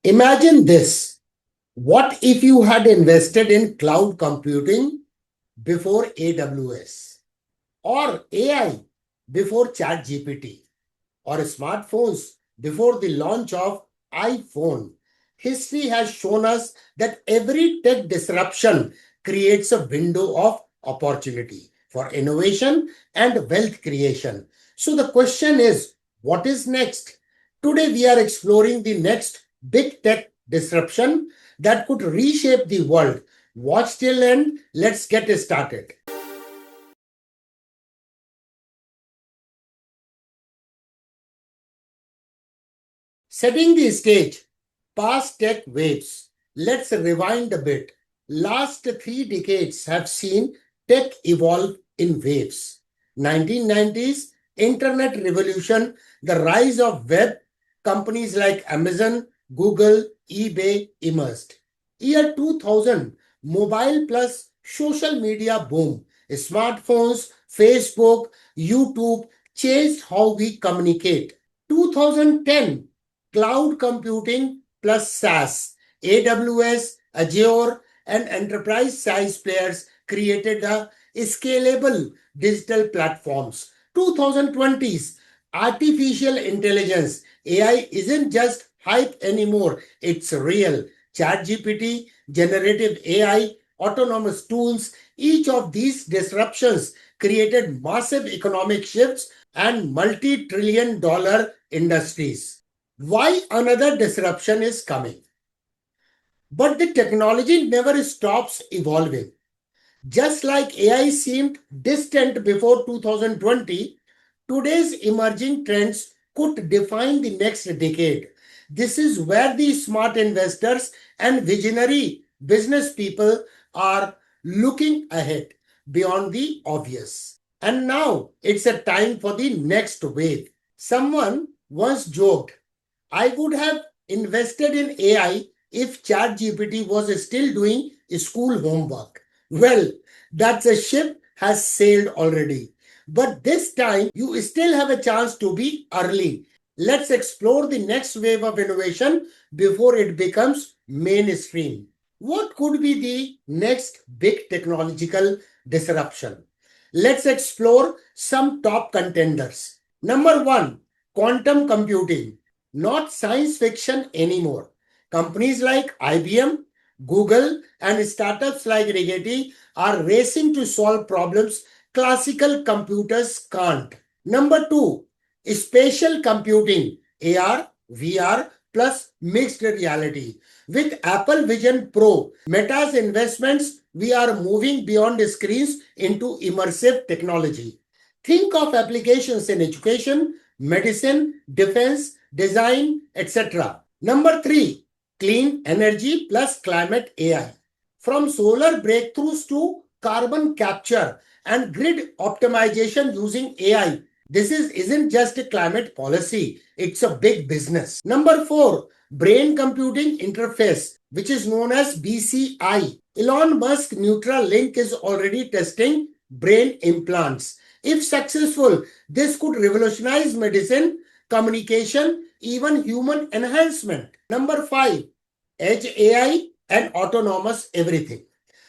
Imagine this. What if you had invested in cloud computing before AWS, or AI before ChatGPT, or smartphones before the launch of iPhone? History has shown us that every tech disruption creates a window of opportunity for innovation and wealth creation. So the question is, what is next? Today we are exploring the next big tech disruption that could reshape the world. Watch till end. Let's get started. Setting the stage, past tech waves. Let's rewind a bit. Last 3 decades have seen tech evolve in waves. 1990s, internet revolution, the rise of web, companies like Amazon, Google, eBay emerged. Year 2000, mobile plus social media boom. Smartphones, Facebook, YouTube changed how we communicate. 2010, cloud computing plus SaaS, AWS, Azure, and enterprise size players created a scalable digital platforms. 2020s, artificial intelligence, AI isn't just hype anymore, it's real. ChatGPT, generative AI, autonomous tools, each of these disruptions created massive economic shifts and multi-trillion dollar industries. Why another disruption is coming? But the technology never stops evolving. Just like AI seemed distant before 2020, today's emerging trends could define the next decade. This is where the smart investors and visionary business people are looking ahead beyond the obvious. And now it's a time for the next wave. Someone once joked, I would have invested in AI if ChatGPT was still doing school homework. Well, that's a ship has sailed already. But this time, you still have a chance to be early. Let's explore the next wave of innovation before it becomes mainstream. What could be the next big technological disruption? Let's explore some top contenders. Number one, quantum computing. Not science fiction anymore. Companies like IBM, Google, and startups like Rigetti are racing to solve problems classical computers can't. Number two, spatial computing, AR, VR, plus mixed reality. With Apple Vision Pro, Meta's investments, we are moving beyond screens into immersive technology. Think of applications in education, medicine, defense, design, etc. Number three, clean energy plus climate AI. From solar breakthroughs to carbon capture and grid optimization using AI, isn't just a climate policy, it's a big business. Number four, brain computing interface, which is known as BCI. Elon Musk Neuralink is already testing brain implants. If successful, this could revolutionize medicine, communication, even human enhancement. Number five, edge AI and autonomous everything.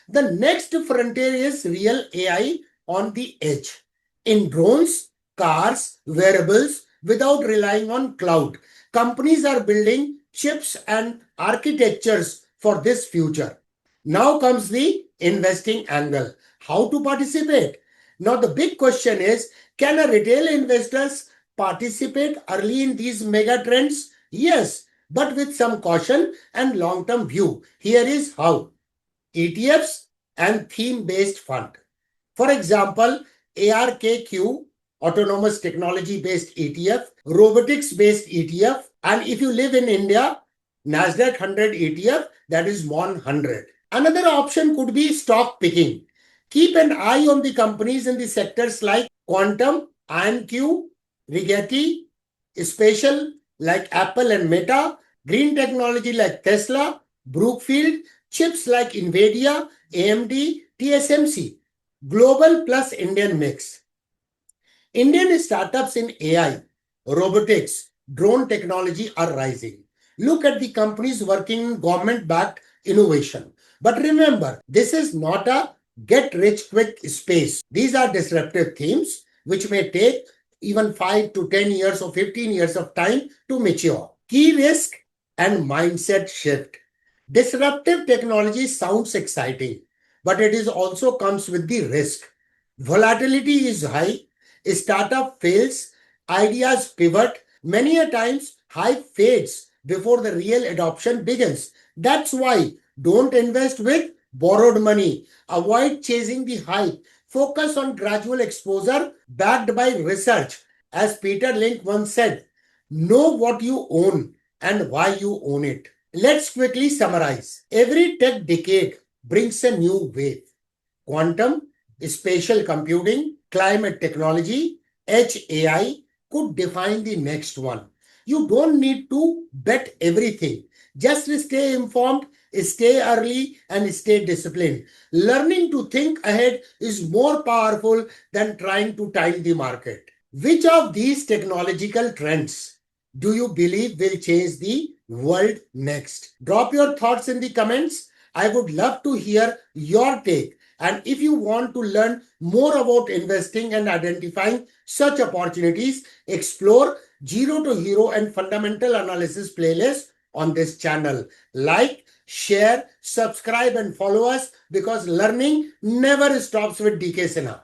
The next frontier is real AI on the edge. In drones, cars, wearables, without relying on cloud. Companies are building chips and architectures for this future. Now comes the investing angle. How to participate? Now the big question is, can a retail investors participate early in these mega trends? Yes, but with some caution and long-term view. Here is how. ETFs and theme-based fund. For example, ARKQ, autonomous technology-based ETF, robotics-based ETF, and if you live in India, Nasdaq 100 ETF, that is MON 100. Another option could be stock picking. Keep an eye on the companies in the sectors like quantum, IonQ, Rigetti, spatial like Apple and Meta, green technology like Tesla, Brookfield, chips like Nvidia, AMD, TSMC. Global plus Indian mix. Indian startups in AI, robotics, drone technology are rising. Look at the companies working in government-backed innovation. But remember, this is not a get-rich-quick space. These are disruptive themes which may take even 5 to 10 years or 15 years of time to mature. Key risk and mindset shift. Disruptive technology sounds exciting, but it is also comes with the risk. Volatility is high, startup fails, ideas pivot, many a times hype fades before the real adoption begins. That's why don't invest with borrowed money. Avoid chasing the hype. Focus on gradual exposure backed by research. As Peter Link once said, know what you own and why you own it. Let's quickly summarize. Every tech decade brings a new wave. Quantum, spatial computing, climate technology, edge AI could define the next one. You don't need to bet everything. Just stay informed, stay early, and stay disciplined. Learning to think ahead is more powerful than trying to time the market. Which of these technological trends do you believe will change the world next? Drop your thoughts in the comments. I would love to hear your take. And if you want to learn more about investing and identifying such opportunities, explore Zero to Hero and Fundamental Analysis playlist on this channel. Like, share, subscribe and follow us because learning never stops with DK Sinha.